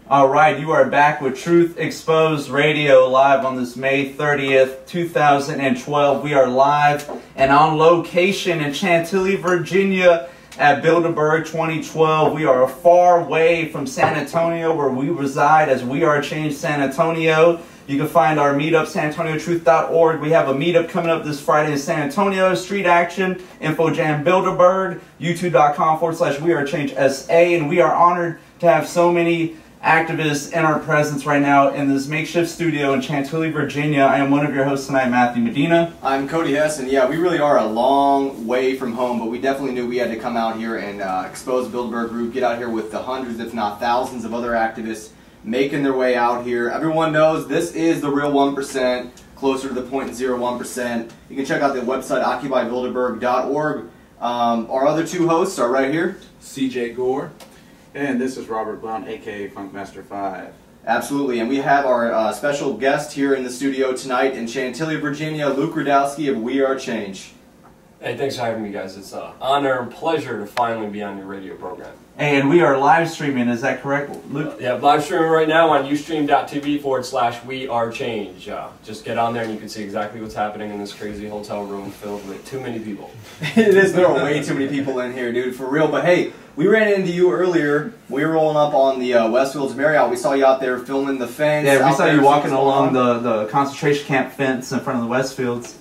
All right, you are back with Truth Exposed Radio live on this May 30th, 2012. We are live and on location in Chantilly, Virginia at Bilderberg 2012. We are far away from San Antonio where we reside as We Are Change San Antonio. You can find our meetup, SanAntonioTruth.org. We have a meetup coming up this Friday in San Antonio. Street Action, Info Jam Bilderberg, YouTube.com/WeAreChangeSA. And we are honored to have so many activists in our presence right now in this makeshift studio in Chantilly, Virginia. I am one of your hosts tonight, Matthew Medina. I'm Cody Hess, and yeah, we really are a long way from home, but we definitely knew we had to come out here and expose Bilderberg Group, get out here with the hundreds, if not thousands, of other activists making their way out here. Everyone knows this is the real 1%, closer to the 0.01%. You can check out the website, occupybilderberg.org. Our other two hosts are right here. CJ Gore. And this is Robert Blount, aka Funkmaster 5. Absolutely, and we have our special guest here in the studio tonight in Chantilly, Virginia, Luke Rudkowski of We Are Change. Hey, thanks for having me, guys. It's an honor and pleasure to finally be on your radio program. And we are live streaming, is that correct, Luke? Yeah, live streaming right now on ustream.tv/WeAreChange. Just get on there and you can see exactly what's happening in this crazy hotel room filled with too many people. It is, there are way too many people in here, dude, for real. But hey, we ran into you earlier. We were rolling up on the Westfields Marriott. We saw you out there filming the fence. Yeah, we saw you walking along the concentration camp fence in front of the Westfields.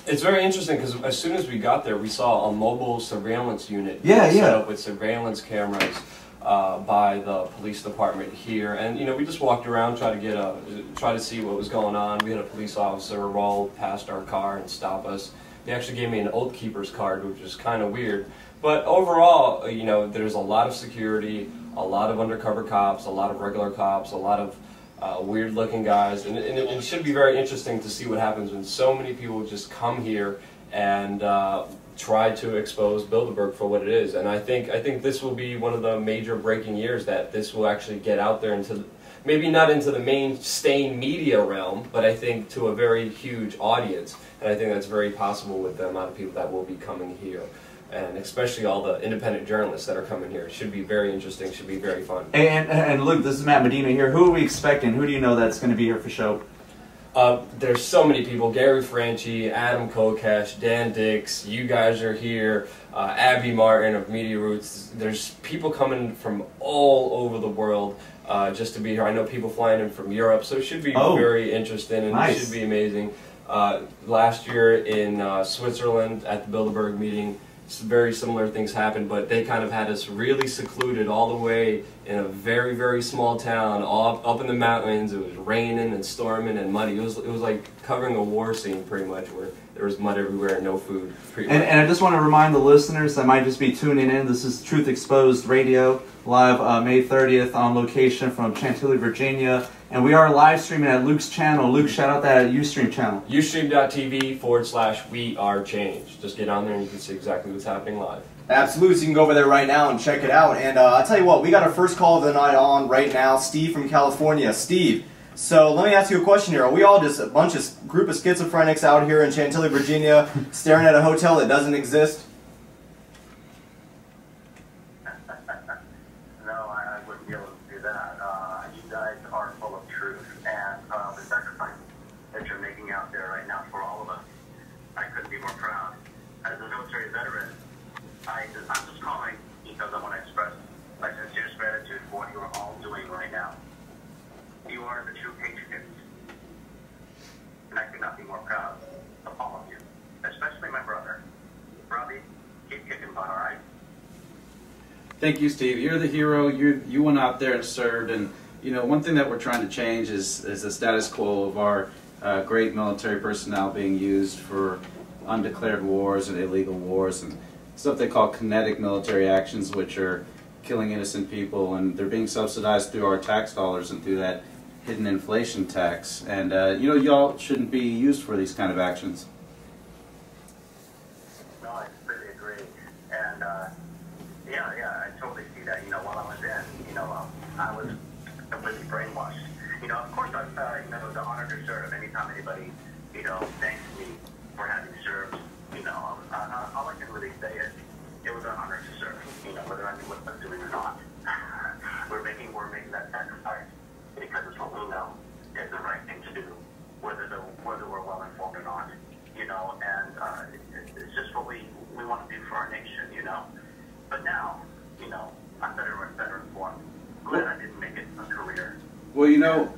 It's very interesting because as soon as we got there, we saw a mobile surveillance unit set up with surveillance cameras by the police department here, and you know, we just walked around, try to see what was going on. We had a police officer roll past our car and stop us. They actually gave me an Oath Keepers card, which is kind of weird. But overall, you know, there's a lot of security, a lot of undercover cops, a lot of regular cops, a lot of weird-looking guys, and it should be very interesting to see what happens when so many people just come here and try to expose Bilderberg for what it is. And I think this will be one of the major breaking years, that this will actually get out there into, maybe not into the mainstream media realm, but I think to a very huge audience. And I think that's very possible with the amount of people that will be coming here. And especially all the independent journalists that are coming here. It should be very interesting, should be very fun. And Luke, this is Matt Medina here. Who are we expecting? Who do you know that's going to be here for show? There's so many people. Gary Franchi, Adam Kokesh, Dan Dix, you guys are here, Abby Martin of Media Roots. There's people coming from all over the world just to be here. I know people flying in from Europe, so it should be very interesting, and it should be amazing. Last year in Switzerland at the Bilderberg meeting, very similar things happened, but they kind of had us really secluded all the way in a very, very small town, up in the mountains. It was raining and storming and muddy. It was like covering a war scene pretty much, where there was mud everywhere and no food. And I just want to remind the listeners that might just be tuning in, this is Truth Exposed Radio, live May 30th on location from Chantilly, Virginia. And we are live streaming at Luke's channel. Luke, shout out that Ustream channel. Ustream.tv/WeAreChange. Just get on there and you can see exactly what's happening live. Absolutely, so you can go over there right now and check it out. And I'll tell you what, we got our first call of the night on right now, Steve from California. Steve, so let me ask you a question here. Are we all just a group of schizophrenics out here in Chantilly, Virginia, staring at a hotel that doesn't exist? I'm just calling because I want to express my sincerest gratitude for what you are all doing right now. You are the true patriots, and I could not be more proud of all of you, especially my brother. Robbie, keep kicking butt, all right? Thank you, Steve. You're the hero. You went out there and served, and you know, one thing that we're trying to change is the status quo of our great military personnel being used for undeclared wars and illegal wars and stuff they call kinetic military actions, which are killing innocent people, and they're being subsidized through our tax dollars and through that hidden inflation tax. And you know, y'all shouldn't be used for these kind of actions. No, I completely agree. And yeah, I totally see that. You know, while I was in, you know, I was completely brainwashed. You know, of course, you know, the honor to serve. Anytime anybody, you know, thanks me for having served, you know, all I can really say is it was an honor to serve. You know, whether I knew what I was doing or not, we're making that sacrifice you know, is the right thing to do, whether we're well informed or not, you know, and it's just what we want to do for our nation, you know. But now, you know, I'm better informed. Glad I didn't make it a career. Well, you know,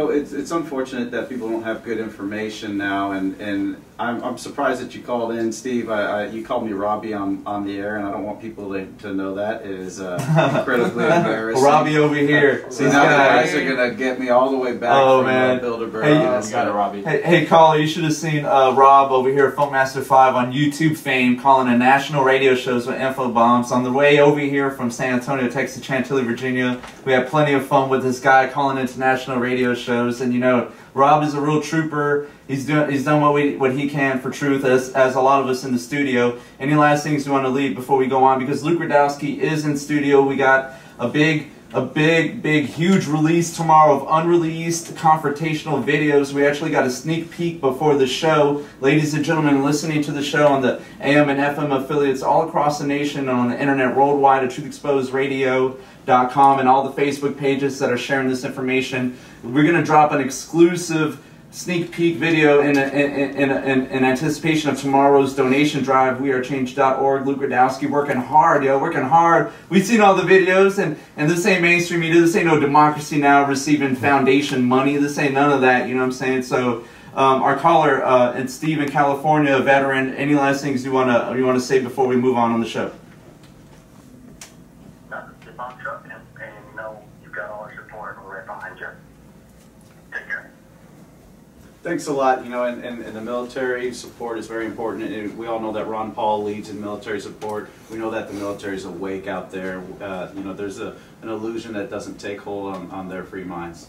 it's unfortunate that people don't have good information now, and I'm surprised that you called in, Steve. You called me Robbie on the air, and I don't want people to know that. It is incredibly embarrassing. Robbie over here. See, now the guys are gonna get me all the way back from Bilderberg. Hey, you got it, Robbie. Hey, caller, you should have seen Rob over here, Funkmaster 5 on YouTube fame, calling in national radio shows with info bombs. On the way over here from San Antonio, Texas, Chantilly, Virginia, we had plenty of fun with this guy calling into national radio shows, and you know, Rob is a real trooper. He's done what he can for truth, as a lot of us in the studio. Any last things you want to leave before we go on? Because Luke Rudkowski is in studio. We got a big, huge release tomorrow of unreleased confrontational videos. We actually got a sneak peek before the show. Ladies and gentlemen, listening to the show on the AM and FM affiliates all across the nation and on the internet worldwide at truthexposedradio.com and all the Facebook pages that are sharing this information. We're going to drop an exclusive sneak peek video in anticipation of tomorrow's donation drive. WeAreChange.org. Luke Rudkowski working hard, yo, working hard. We've seen all the videos, and this ain't mainstream media. This ain't no Democracy Now! Receiving foundation money. This ain't none of that, you know what I'm saying? So our caller, and Steve in California, a veteran, any last things you wanna say before we move on the show? Keep on trucking, and you know, you've got all our support, and we're right behind you. Take care. Thanks a lot. You know, and the military support is very important. And we all know that Ron Paul leads in military support. We know that the military is awake out there. You know, there's an illusion that doesn't take hold on their free minds.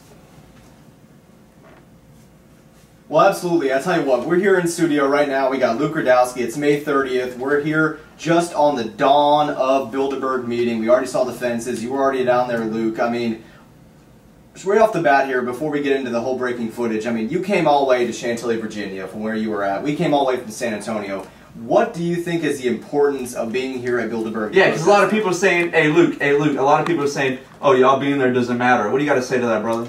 Well, absolutely. I tell you what, we're here in studio right now. We got Luke Rudkowski. It's May 30th. We're here just on the dawn of Bilderberg meeting. We already saw the fences. You were already down there, Luke. I mean, right off the bat here, before we get into the whole breaking footage, I mean, you came all the way to Chantilly, Virginia from where you were at. We came all the way from San Antonio. What do you think is the importance of being here at Bilderberg? Yeah, because a lot of people are saying, hey Luke, a lot of people are saying, oh, y'all being there doesn't matter. What do you got to say to that, brother?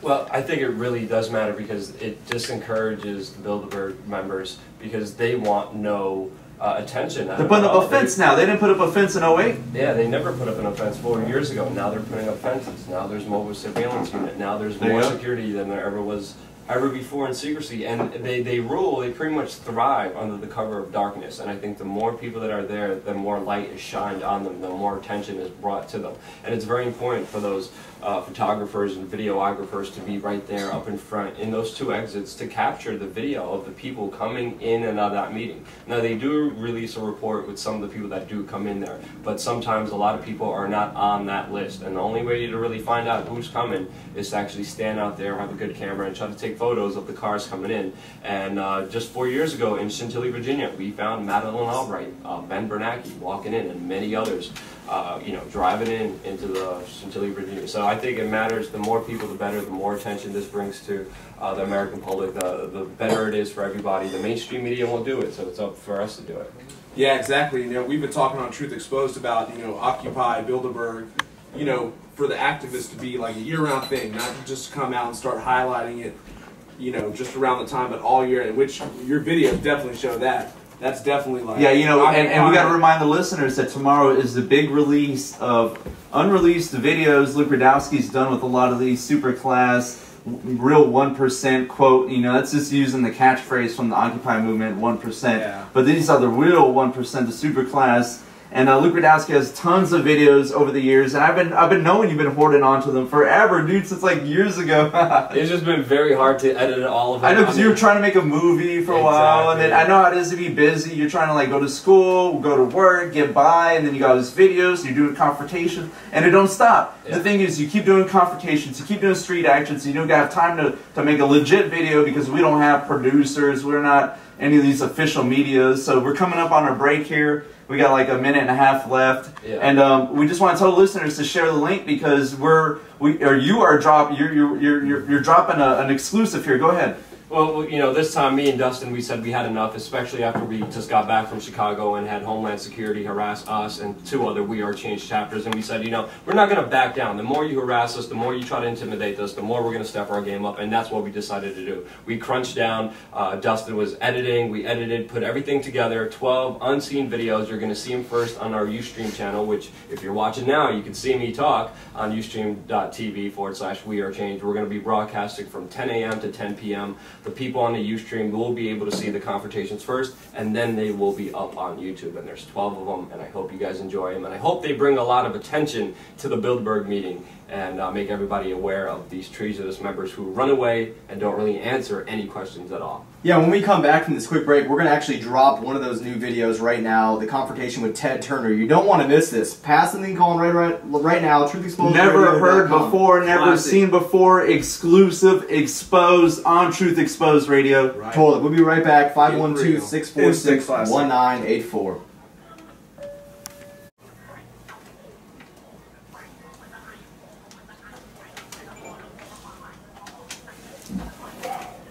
Well, I think it really does matter because it just encourages the Bilderberg members because they want no attention. They're putting up a fence now. They didn't put up a fence in 08. Yeah, they never put up a fence 4 years ago. Now they're putting up fences. Now there's mobile surveillance unit. Now there's more security than there ever was before in secrecy. And they pretty much thrive under the cover of darkness. And I think the more people that are there, the more light is shined on them, the more attention is brought to them. And it's very important for those photographers and videographers to be right there up in front in those two exits to capture the video of the people coming in and out of that meeting. Now they do release a report with some of the people that do come in there, but sometimes a lot of people are not on that list, and the only way to really find out who's coming is to actually stand out there, have a good camera, and try to take photos of the cars coming in. And just 4 years ago in Chantilly, Virginia, we found Madeleine Albright, Ben Bernanke walking in, and many others you know, driving into the Chantilly, Virginia. So I think it matters. The more people, the better. The more attention this brings to the American public, the better it is for everybody. The mainstream media won't do it, so it's up for us to do it. Yeah, exactly. You know, we've been talking on Truth Exposed about, you know, Occupy, Bilderberg, you know, for the activists to be like a year-round thing, not to just come out and start highlighting it, you know, just around the time, but all year, in which your videos definitely show that. That's definitely like... Yeah, you know, and we got to remind the listeners that tomorrow is the big release of unreleased videos Luke Rudkowski's done with a lot of these super class, real 1% quote. You know, that's just using the catchphrase from the Occupy movement, 1%. Yeah. But these are the real 1%, the super class. And Luke Rudkowski has tons of videos over the years, and I've been knowing you've been hoarding onto them forever, dude, since like years ago. It's just been very hard to edit all of it. I know, because you were trying to make a movie for a while, and then I know how it is to be busy. You're trying to like go to school, go to work, get by, and then you got all these videos, you're doing confrontations, and it don't stop. Yeah. The thing is, you keep doing confrontations, you keep doing street actions, you don't have time to make a legit video because we don't have producers, we're not any of these official medias, so we're coming up on our break here. We got like a minute and a half left, and we just want to tell listeners to share the link because you're dropping an exclusive here. Go ahead. Well, you know, this time me and Dustin, we said we had enough, especially after we just got back from Chicago and had Homeland Security harass us and 2 other We Are Change chapters. And we said, you know, we're not going to back down. The more you harass us, the more you try to intimidate us, the more we're going to step our game up. And that's what we decided to do. We crunched down. Dustin was editing. We edited, put everything together. 12 unseen videos. You're going to see them first on our Ustream channel, which if you're watching now, you can see me talk on ustream.tv/We Are Change. We're going to be broadcasting from 10 a.m. to 10 p.m. The people on the Ustream will be able to see the confrontations first, and then they will be up on YouTube. And there's 12 of them, and I hope you guys enjoy them. And I hope they bring a lot of attention to the Bilderberg meeting and make everybody aware of these treasonous members who run away and don't really answer any questions at all. Yeah, when we come back from this quick break, we're going to actually drop one of those new videos right now, the confrontation with Ted Turner. You don't want to miss this. Pass the link on right now, Truth Exposed. Never heard before, never seen before, exclusive, exposed on Truth Exposed Radio. Right. Totally. We'll be right back, 512-646-1984.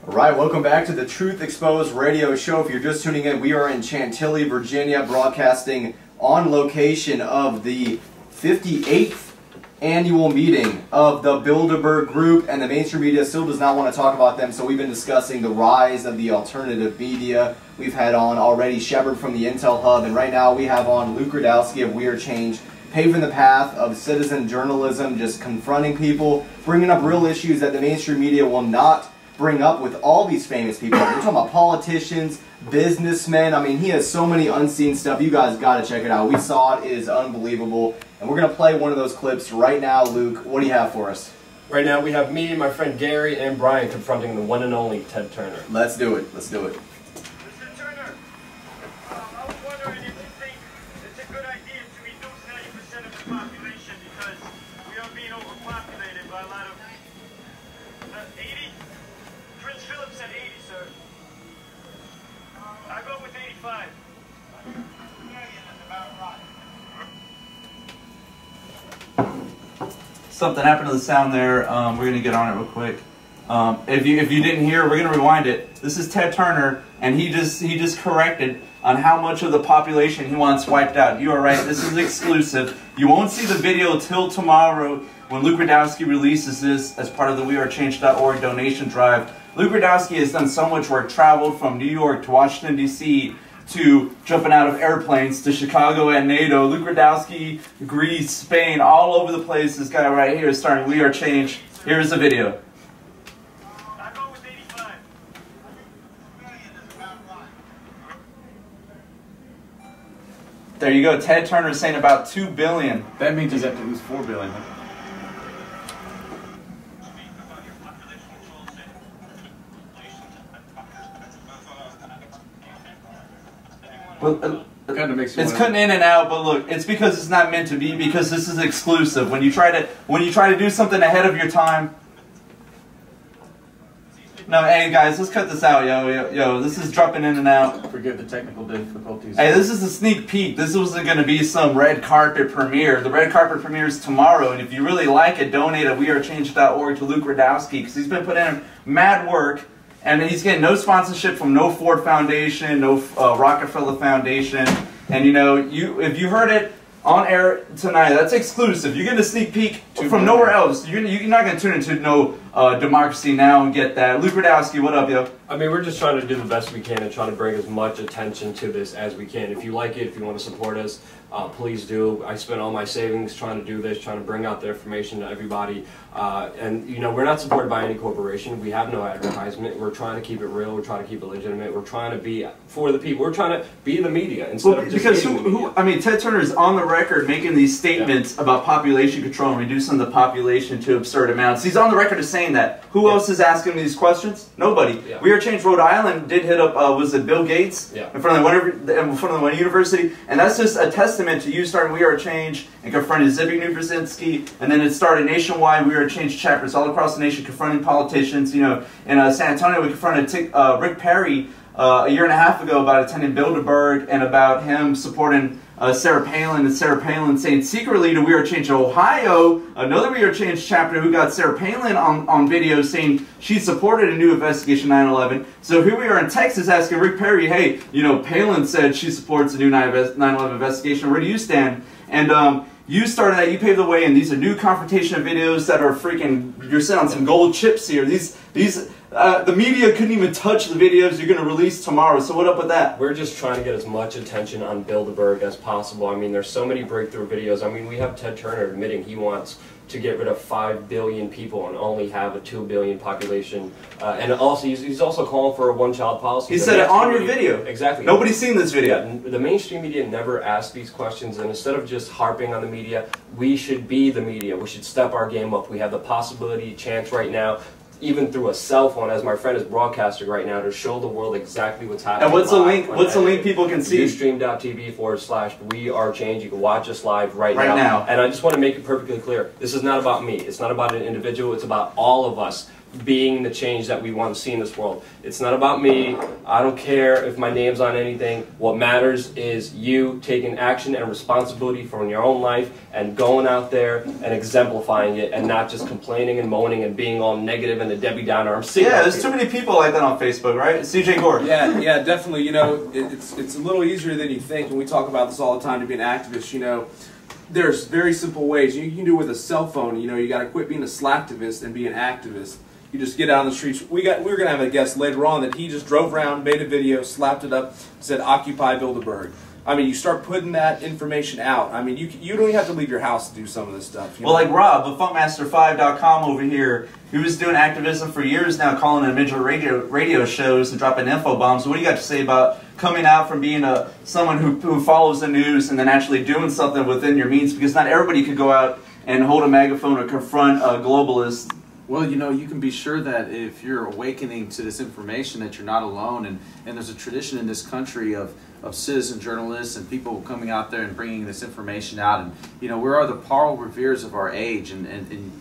Alright, welcome back to the Truth Exposed Radio Show. If you're just tuning in, we are in Chantilly, Virginia, broadcasting on location of the 58th annual meeting of the Bilderberg Group, and the mainstream media still does not want to talk about them, so we've been discussing the rise of the alternative media. We've had on already Shepard from the Intel Hub, and right now we have on Luke Rudkowski of We Are Change, paving the path of citizen journalism, just confronting people, bringing up real issues that the mainstream media will not bring up with all these famous people. We're talking about politicians, businessmen. I mean, he has so many unseen stuff. You guys got to check it out. We saw it. It is unbelievable. And we're going to play one of those clips right now. Luke, what do you have for us? Right now we have me, my friend Gary, and Brian confronting the one and only Ted Turner. Let's do it. Let's do it. Mr. Turner, I was wondering if you think it's a good idea to reduce 90% of the population because we are being overpopulated by a lot of 80? Prince Philip said 80, sir. I go with 85. Something happened to the sound there. We're going to get on it real quick. If you didn't hear, we're going to rewind it. This is Ted Turner, and he just corrected on how much of the population he wants wiped out. You are right. This is exclusive. You won't see the video till tomorrow when Luke Rudkowski releases this as part of the WeAreChange.org donation drive. Luke Rudkowski has done so much work, traveled from New York to Washington, D.C., to jumping out of airplanes to Chicago and NATO. Luke Rudkowski, Greece, Spain, all over the place. This guy right here is starting We Are Change. Here's the video. I go with 85. There you go. Ted Turner is saying about 2 billion. That means he's have to lose 4 billion. Huh? Well, Kind of makes you it's wanna- cutting in and out, but look, it's because it's not meant to be, because this is exclusive. When you try to do something ahead of your time. No, hey guys, let's cut this out, yo. This is dropping in and out. Forgive the technical difficulties. Hey, this is a sneak peek. This wasn't going to be some red carpet premiere. The red carpet premiere is tomorrow, and if you really like it, donate at WeAreChange.org to Luke Rudkowski, because he's been putting in mad work. And he's getting no sponsorship from no Ford Foundation, no Rockefeller Foundation. And you know, if you heard it on air tonight, that's exclusive. You're getting a sneak peek from nowhere else. You're not going to tune into no Democracy Now! And get that. Luke Rudkowski, what up, yo? I mean, we're just trying to do the best we can and trying to bring as much attention to this as we can. If you like it, if you want to support us, please do. I spent all my savings trying to do this, trying to bring out the information to everybody. And, you know, we're not supported by any corporation. We have no advertisement. We're trying to keep it real. We're trying to keep it legitimate. We're trying to be for the people. We're trying to be the media instead of just because being the media. I mean, Ted Turner is on the record making these statements about population control and reducing the population to absurd amounts. He's on the record as saying that. Who else is asking these questions? Nobody. Yeah. We Are Change Rhode Island did hit up, was it Bill Gates? Yeah. In front of the one university. And that's just a testament to you starting We Are Change and confronting Zbigniew Brzezinski. And then it started nationwide We Are Change chapters all across the nation confronting politicians. You know, in San Antonio, we confronted Rick Perry a year and a half ago about attending Bilderberg and about him supporting Sarah Palin, and Sarah Palin saying secretly to We Are Change Ohio, another We Are Change chapter who got Sarah Palin on video saying she supported a new investigation 9/11. So here we are in Texas asking Rick Perry, hey, you know, Palin said she supports a new 9/11 investigation. Where do you stand? And you started that, you paved the way, and these are new confrontation videos that are freaking, you're sitting on some gold chips here. The media couldn't even touch the videos you're going to release tomorrow, so what up with that? We're just trying to get as much attention on Bilderberg as possible. I mean, there's so many breakthrough videos. I mean, we have Ted Turner admitting he wants to get rid of 5 billion people and only have a 2 billion population. And also, he's also calling for a one-child policy. He said it on your video. Exactly. Nobody's seen this video. Yeah, the mainstream media never ask these questions, and instead of just harping on the media, we should be the media. We should step our game up. We have the possibility, chance right now, even through a cell phone, as my friend is broadcasting right now, to show the world exactly what's happening. And what's the link? What's the link people can see? Ustream.tv/We Are Change. You can watch us live right now. And I just want to make it perfectly clear. This is not about me. It's not about an individual. It's about all of us being the change that we want to see in this world. It's not about me. I don't care if my name's on anything. What matters is you taking action and responsibility for your own life and going out there and exemplifying it and not just complaining and moaning and being all negative and a Debbie Downer. I'm sick. Yeah, there's too many people like that on Facebook, right? CJ Gore. Yeah, definitely. You know, it's a little easier than you think, and we talk about this all the time to be an activist. You know, there's very simple ways. You can do it with a cell phone. You know, you got to quit being a slacktivist and be an activist. You just get out on the streets. We were going to have a guest later on that he just drove around, made a video, slapped it up, said Occupy Bilderberg. I mean, you start putting that information out. I mean, you don't even have to leave your house to do some of this stuff. Well, like Rob, the Funkmaster5.com over here, he was doing activism for years now, calling in major radio shows and dropping info bombs. What do you got to say about coming out from being someone who follows the news and then actually doing something within your means? Because not everybody could go out and hold a megaphone or confront globalists. Well, you know, you can be sure that if you're awakening to this information that you're not alone, and there's a tradition in this country of citizen journalists and people coming out there and bringing this information out. And, you know, we are the Paul Reveres of our age, and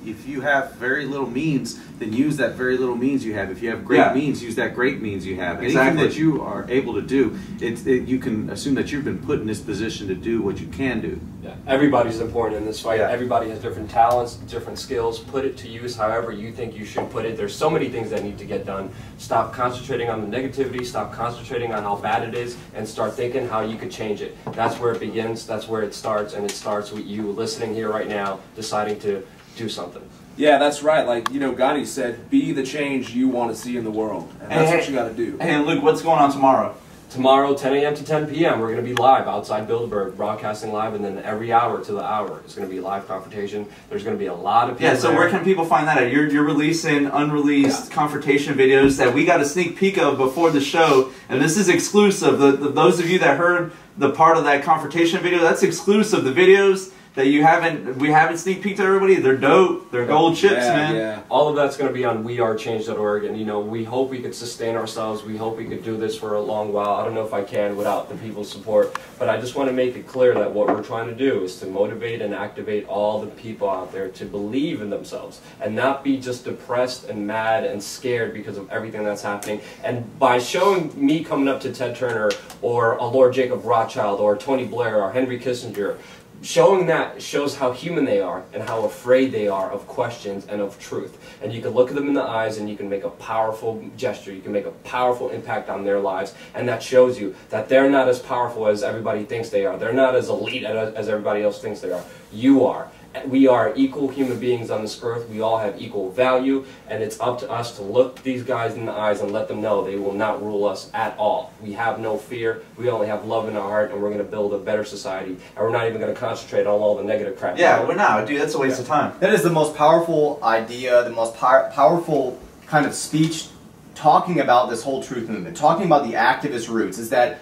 if you have very little means, then use that very little means you have. If you have great means, use that great means you have. Exactly. Anything that you are able to do, you can assume that you've been put in this position to do what you can do. Yeah, everybody's important in this fight. Yeah. Everybody has different talents, different skills. Put it to use however you think you should put it. There's so many things that need to get done. Stop concentrating on the negativity, stop concentrating on how bad it is, and start thinking how you could change it. That's where it begins, that's where it starts, and it starts with you listening here right now, deciding to do something. Yeah, that's right. Like, you know, Gandhi said, be the change you want to see in the world. And that's what you got to do. Hey, and Luke, what's going on tomorrow? Tomorrow, 10 a.m. to 10 p.m., we're going to be live outside Bilderberg, broadcasting live, and then every hour to the hour is going to be live confrontation. There's going to be a lot of people so there. where can people find that at? You're releasing unreleased confrontation videos that we got a sneak peek of before the show, and this is exclusive. Those of you that heard the part of that confrontation video, that's exclusive. The videos that we haven't sneak peeked to everybody, they're dope. They're gold chips, man. Yeah. All of that's going to be on wearechange.org, and you know, we hope we could sustain ourselves. We hope we could do this for a long while. I don't know if I can without the people's support, but I just want to make it clear that what we're trying to do is to motivate and activate all the people out there to believe in themselves and not be just depressed and mad and scared because of everything that's happening. And by showing me coming up to Ted Turner or a Lord Jacob Rothschild or Tony Blair or Henry Kissinger, showing that shows how human they are and how afraid they are of questions and of truth. And you can look at them in the eyes and you can make a powerful gesture. You can make a powerful impact on their lives. And that shows you that they're not as powerful as everybody thinks they are. They're not as elite as everybody else thinks they are. You are. We are equal human beings on this earth. We all have equal value, and it's up to us to look these guys in the eyes and let them know they will not rule us at all. We have no fear. We only have love in our heart, and we're going to build a better society. And we're not even going to concentrate on all the negative crap. Yeah, we're not, dude. That's a waste of time. That is the most powerful idea, the most powerful kind of speech talking about this whole truth movement, talking about the activist roots, is that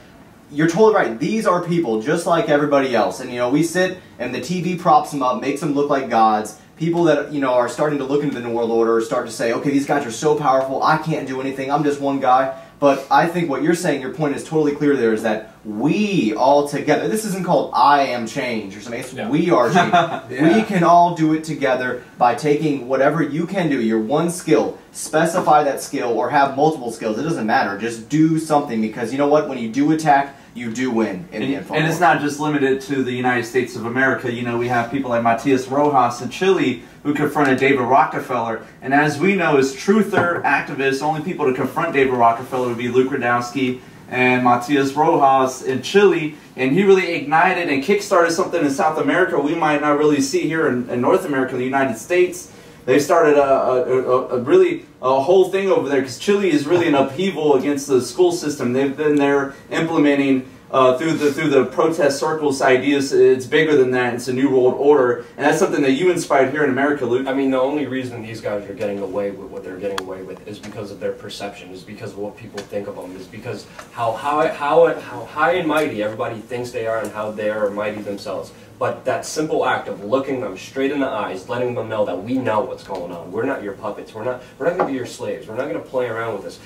you're totally right. These are people just like everybody else. And, you know, we sit and the TV props them up, makes them look like gods. People that, you know, are starting to look into the New World Order start to say, okay, these guys are so powerful, I can't do anything, I'm just one guy. But I think what you're saying, your point is totally clear there, is that we all together, this isn't called I am change or something, it's we are change. We can all do it together by taking whatever you can do, your one skill, specify that skill or have multiple skills, it doesn't matter, just do something, because you know what, when you do attack you do win in the info war. And it's not just limited to the United States of America. You know, we have people like Matias Rojas in Chile who confronted David Rockefeller. And as we know, as truther activists, only people to confront David Rockefeller would be Luke Rudkowski and Matias Rojas in Chile. And he really ignited and kickstarted something in South America we might not really see here in North America, in the United States. They started a whole thing over there because Chile is really an upheaval against the school system. They've been there implementing through the protest circles ideas. It's bigger than that. It's a new world order, and that's something that you inspired here in America, Luke. I mean, the only reason these guys are getting away with what they're getting away with is because of their perception, is because of what people think of them, is because how high and mighty everybody thinks they are and how they are mighty themselves. But that simple act of looking them straight in the eyes, letting them know that we know what's going on. We're not your puppets. We're not going to be your slaves. We're not going to play around with this.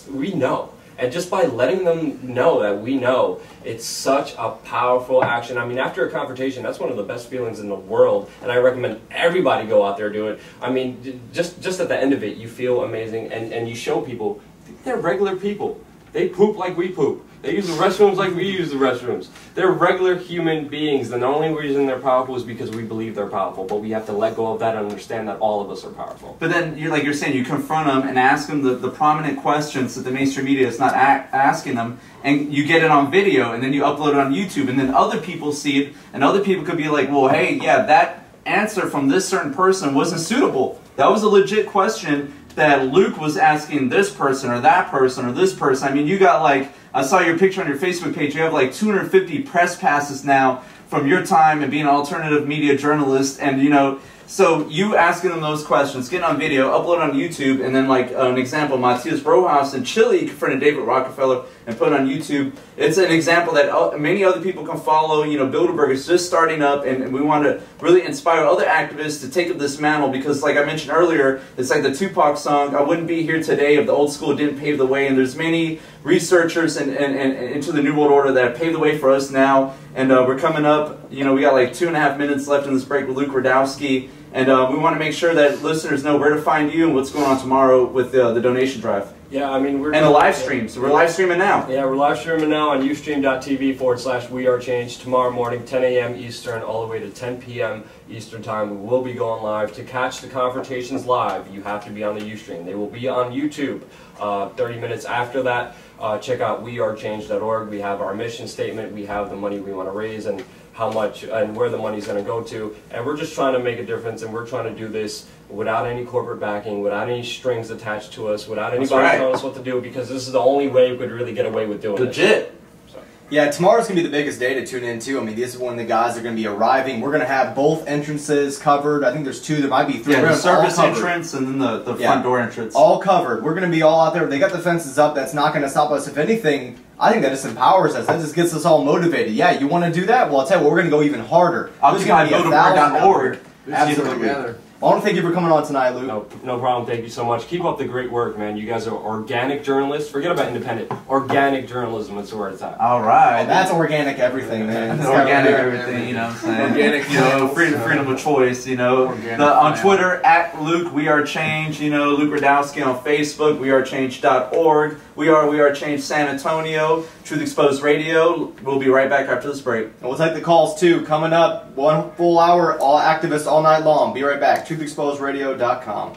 We know. And just by letting them know that we know, it's such a powerful action. I mean, after a confrontation, that's one of the best feelings in the world, and I recommend everybody go out there and do it. I mean, just at the end of it, you feel amazing, and you show people they're regular people. They poop like we poop. They use the restrooms like we use the restrooms. They're regular human beings, and the only reason they're powerful is because we believe they're powerful. But we have to let go of that and understand that all of us are powerful. But then, like you're saying, you confront them and ask them the prominent questions that the mainstream media is not asking them, and you get it on video, and then you upload it on YouTube, and then other people see it, and other people could be like, well, hey, yeah, that answer from this certain person wasn't suitable. That was a legit question that Luke was asking this person or that person or this person. I mean, you got like, I saw your picture on your Facebook page, you have like 250 press passes now from your time and being an alternative media journalist, and you know, so you asking them those questions, getting on video, upload on YouTube, and then like an example, Matias Rojas in Chile confronted David Rockefeller and put it on YouTube. It's an example that many other people can follow. You know, Bilderberg is just starting up, and we want to really inspire other activists to take up this mantle because, like I mentioned earlier, it's like the Tupac song, I wouldn't be here today if the old school didn't pave the way, and there's many researchers and into the New World Order that have paved the way for us now, and we're coming up, you know, we got like 2.5 minutes left in this break with Luke Rudkowski. And we want to make sure that listeners know where to find you and what's going on tomorrow with the donation drive. Yeah, I mean, and the live stream. So we're live streaming now. Yeah, we're live streaming now on ustream.tv/wearechange tomorrow morning, 10 a.m. Eastern, all the way to 10 p.m. Eastern time. We will be going live. To catch the confrontations live, you have to be on the Ustream. They will be on YouTube 30 minutes after that. Check out wearechange.org. We have our mission statement. We have the money we want to raise and how much and where the money's going to go to, and we're just trying to make a difference, and we're trying to do this without any corporate backing, without any strings attached to us, without anybody telling us what to do, because this is the only way we could really get away with doing it. Legit. Yeah, tomorrow's going to be the biggest day to tune in to. I mean, this is when the guys are going to be arriving. We're going to have both entrances covered. I think there's 2. There might be 3. Yeah, the service entrance and then the front door entrance. All covered. We're going to be all out there. They got the fences up. That's not going to stop us. If anything, I think that just empowers us. That just gets us all motivated. Yeah, you want to do that? Well, I'll tell you what, we're going to go even harder. Bilderberg.org. Absolutely. I want to thank you for coming on tonight, Luke. No problem. Thank you so much. Keep up the great work, man. You guys are organic journalists. Forget about independent. Organic journalism is where it's at. All right. Oh, that's organic everything, man. Organic everything, you know what I'm saying? Organic, you know, freedom of choice, you know. On Twitter, at Luke, We Are Change, you know, Luke Rudkowski on Facebook, wearechange.org. We are Change San Antonio, Truth Exposed Radio. We'll be right back after this break. And we'll take the calls, too. Coming up, 1 full hour, all activists all night long. Be right back. TruthExposedRadio.com.